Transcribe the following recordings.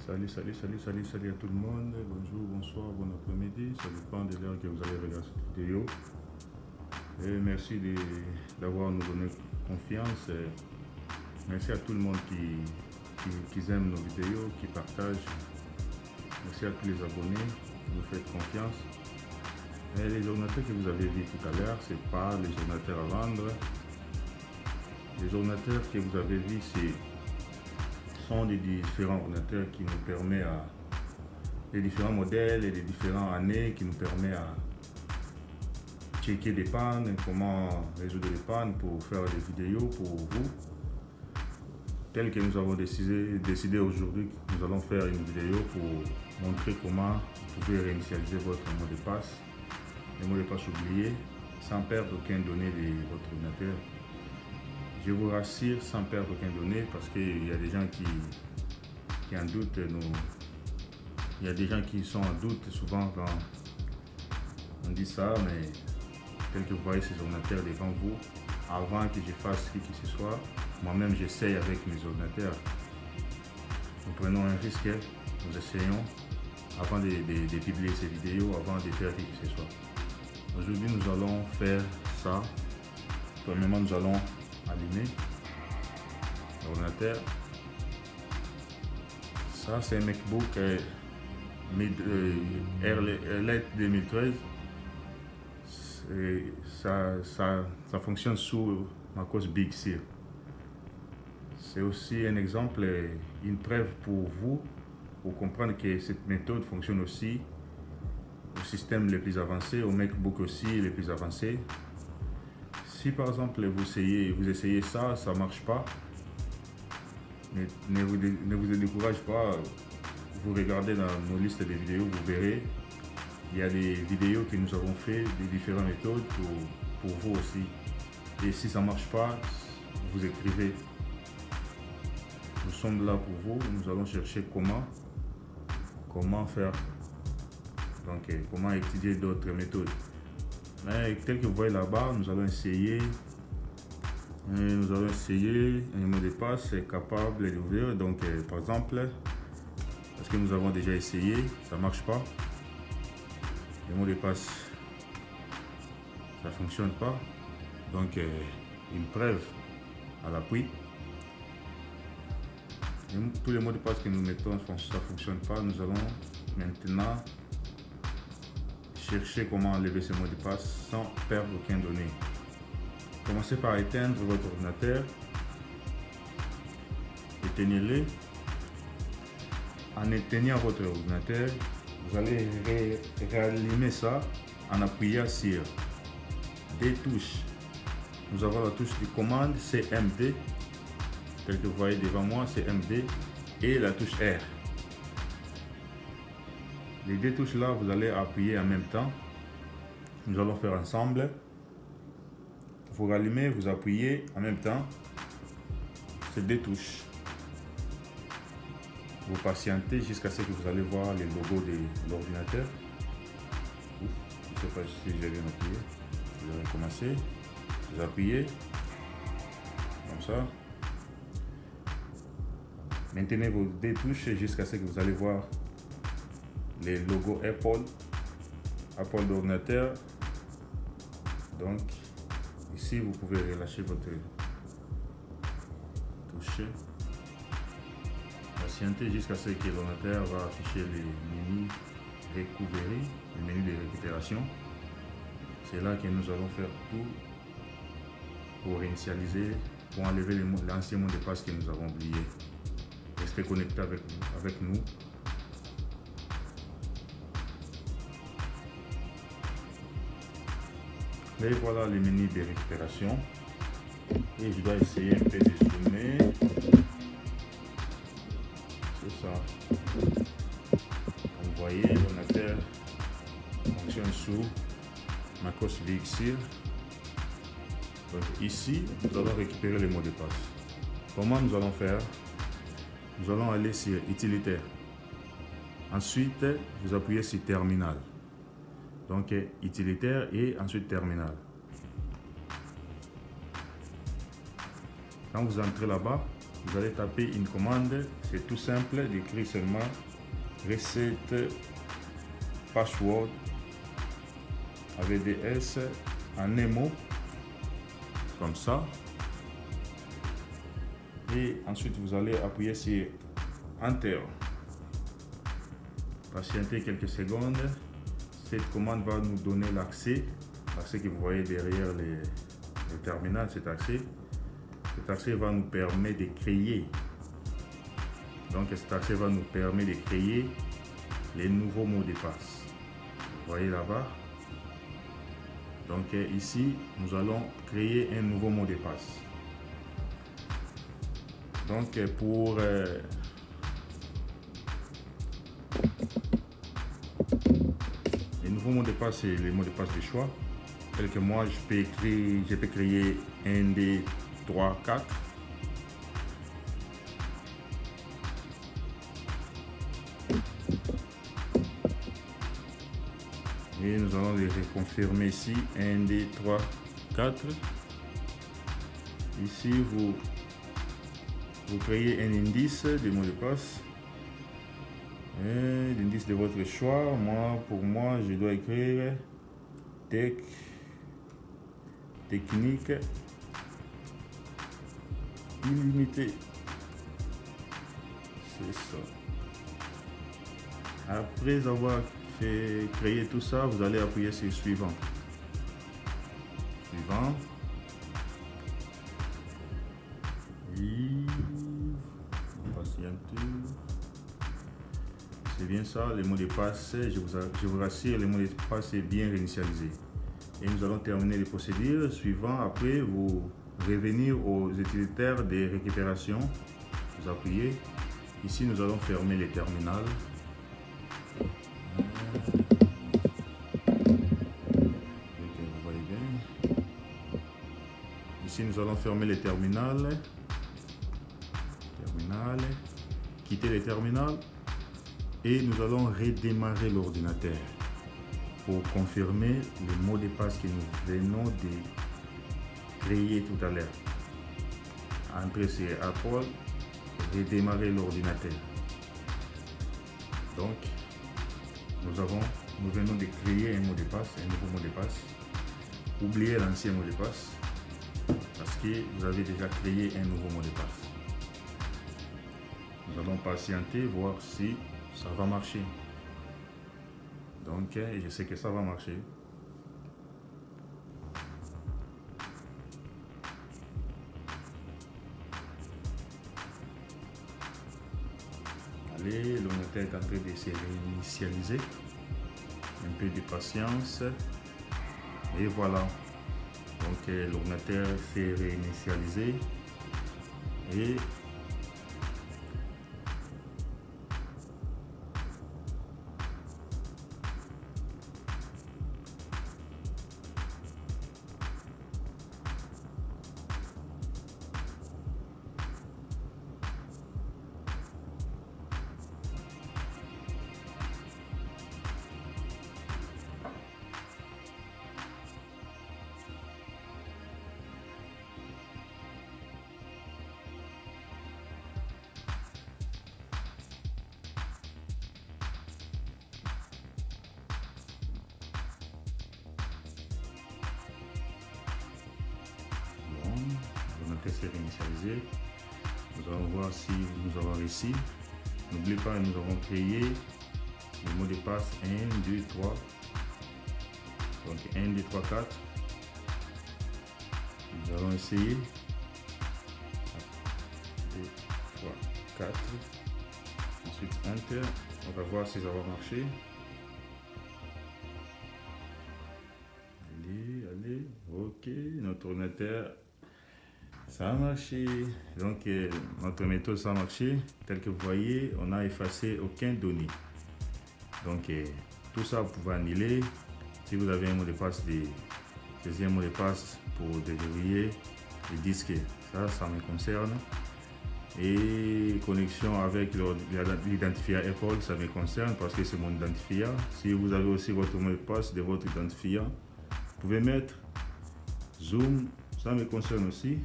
Salut à tout le monde. Bonjour, bonsoir, bon après-midi. Ça dépend de l'heure que vous allez regarder cette vidéo. Et merci d'avoir nous donné confiance. Et merci à tout le monde qui aime nos vidéos, qui partagent. Merci à tous les abonnés qui nous faites confiance. Et les ordinateurs que vous avez vus tout à l'heure, ce n'est pas les ordinateurs à vendre. Les ordinateurs que vous avez vus, sont des différents ordinateurs qui nous permettent des différents modèles et des différentes années qui nous permettent à checker des pannes, comment résoudre les pannes pour faire des vidéos pour vous. Tel que nous avons décidé aujourd'hui, nous allons faire une vidéo pour montrer comment vous pouvez réinitialiser votre mot de passe, le mot de passe oublié, sans perdre aucune donnée de votre ordinateur. Je vous rassure, sans perdre aucune donnée, parce qu'il y a des gens qui en doutent. Il y a des gens qui sont en doute souvent quand on dit ça, mais tel que vous voyez ces ordinateurs devant vous, avant que je fasse qui que ce soit, moi-même j'essaye avec mes ordinateurs. Nous prenons un risque, nous essayons avant de publier ces vidéos, avant de faire qui que ce soit. Aujourd'hui nous allons faire ça. Premièrement nous allons allumer l'ordinateur. Ça c'est un MacBook Airlight 2013. Ça fonctionne sous macOS Big Sur. C'est aussi un exemple, une preuve pour vous, pour comprendre que cette méthode fonctionne aussi au système les plus avancés, au MacBook aussi les plus avancés. Si par exemple vous essayez ça, ça ne marche pas, ne vous découragez pas. Vous regardez dans nos listes de vidéos, vous verrez, il y a des vidéos que nous avons fait, des différentes méthodes pour vous aussi. Et si ça ne marche pas, vous écrivez. Nous sommes là pour vous, nous allons chercher comment faire, donc comment étudier d'autres méthodes. Mais tel que vous voyez là-bas, nous allons essayer un mot de passe capable d'ouvrir. Donc par exemple, parce que nous avons déjà essayé, ça ne marche pas. Le mot de passe, ça ne fonctionne pas. Donc une preuve à l'appui. Tous les mots de passe que nous mettons, ça ne fonctionne pas. Nous allons maintenant chercher comment enlever ces mots de passe sans perdre aucune donnée. Commencez par éteindre votre ordinateur. Éteignez-le. En éteignant votre ordinateur, vous allez réallumer ça en appuyant sur des touches. Nous avons la touche de commande CMD, tel que vous voyez devant moi, CMD, et la touche R. Les deux touches là, vous allez appuyer en même temps. Nous allons faire ensemble. Vous rallumez, vous appuyez en même temps ces deux touches. Vous patientez jusqu'à ce que vous allez voir les logos de l'ordinateur. Je ne sais pas si j'ai bien appuyé. Vous allez commencer. Vous appuyez comme ça. Maintenez vos deux touches jusqu'à ce que vous allez voir les logos Apple d'ordinateur. Donc ici vous pouvez relâcher votre touche. Patientez jusqu'à ce que l'ordinateur va afficher les menus recovery, les menus de récupération. C'est là que nous allons faire tout pour réinitialiser, pour enlever l'ancien mot de passe que nous avons oublié. Restez connectés avec nous. Et voilà les menus de récupération. Et je dois essayer un peu de zoomer. C'est ça. Vous voyez, l'ordinateur fonctionne sous macOS Big Sur. Donc ici, nous allons récupérer les mots de passe. Comment nous allons faire? Nous allons aller sur Utilitaire. Ensuite, vous appuyez sur Terminal. Donc Utilitaire et ensuite Terminal. Quand vous entrez là-bas, vous allez taper une commande. C'est tout simple d'écrire seulement recette password avec des S en un mot, comme ça. Et ensuite, vous allez appuyer sur Enter. Patientez quelques secondes. Cette commande va nous donner l'accès que vous voyez derrière le terminal. Cet accès va nous permettre de créer. Donc cet accès va nous permettre de créer les nouveaux mots de passe. Vous voyez là-bas. Donc ici, nous allons créer un nouveau mot de passe. Donc pour les nouveaux mots de passe, c'est les mots de passe de choix. Tel que moi, je peux créer 1, 2, 3, 4. Et nous allons les reconfirmer ici. 1, 2, 3, 4. Ici, vous créez un indice de mot de passe. L'indice de votre choix. Pour moi, je dois écrire technique illimitée. C'est ça. Après avoir créé tout ça, vous allez appuyer sur suivant. C'est bien ça, les mots de passe. Je vous rassure, les mots de passe est bien réinitialisé. Et nous allons terminer les procédures suivant. Après, vous revenir aux utilitaires de récupération. Vous appuyez. Ici, nous allons fermer les terminals. Vous voyez bien. Ici, nous allons fermer les terminals. Quitter les terminals. Et nous allons redémarrer l'ordinateur pour confirmer le mot de passe que nous venons de créer tout à l'heure. Entrer sur Apple, redémarrer l'ordinateur. Donc, nous venons de créer un mot de passe, un nouveau mot de passe. Oubliez l'ancien mot de passe parce que vous avez déjà créé un nouveau mot de passe. Nous allons patienter, voir si ça va marcher. Donc, je sais que ça va marcher. Allez, l'ordinateur est en train de se réinitialiser. Un peu de patience. Et voilà. Donc, l'ordinateur s'est réinitialisé. Et s'est réinitialisé. Nous allons voir si nous avons réussi. N'oubliez pas, nous avons créé le mot de passe 1, 2, 3. Donc 1, 2, 3, 4. Nous allons essayer. 2, 3, 4. Ensuite Enter. On va voir si ça va marcher. Allez. Ok, notre ordinateur. Ça a marché. Donc notre méthode ça a marché. Tel que vous voyez, on n'a effacé aucune donnée. Donc tout ça vous pouvez annuler. Si vous avez un mot de passe, saisir un mot de passe pour déverrouiller le disque, ça me concerne. Et connexion avec l'identifiant Apple, ça me concerne parce que c'est mon identifiant. Si vous avez aussi votre mot de passe de votre identifiant, vous pouvez mettre Zoom, ça me concerne aussi.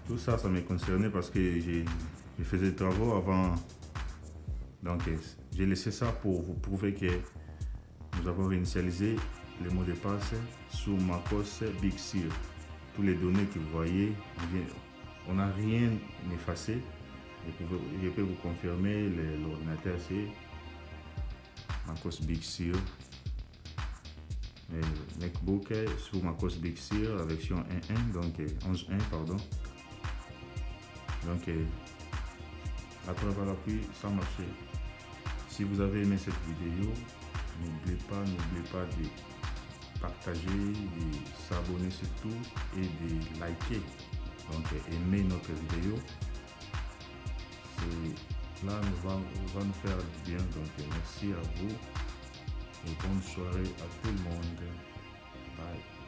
Tout ça, ça m'est concerné parce que je faisais des travaux avant. Donc, j'ai laissé ça pour vous prouver que nous avons réinitialisé le mot de passe sur MacOS Big Sur. Toutes les données que vous voyez, on n'a rien effacé. Je peux vous confirmer, l'ordinateur c'est MacOS Big Sur. MacBook sur MacOS Big Sur, la version 1.1, donc 11.1 pardon. Donc à travers l'appui, ça marchait. Si vous avez aimé cette vidéo, n'oubliez pas de partager, de s'abonner surtout et de liker. Donc aimer notre vidéo. Là va nous faire du bien. Donc merci à vous et bonne soirée à tout le monde. Bye.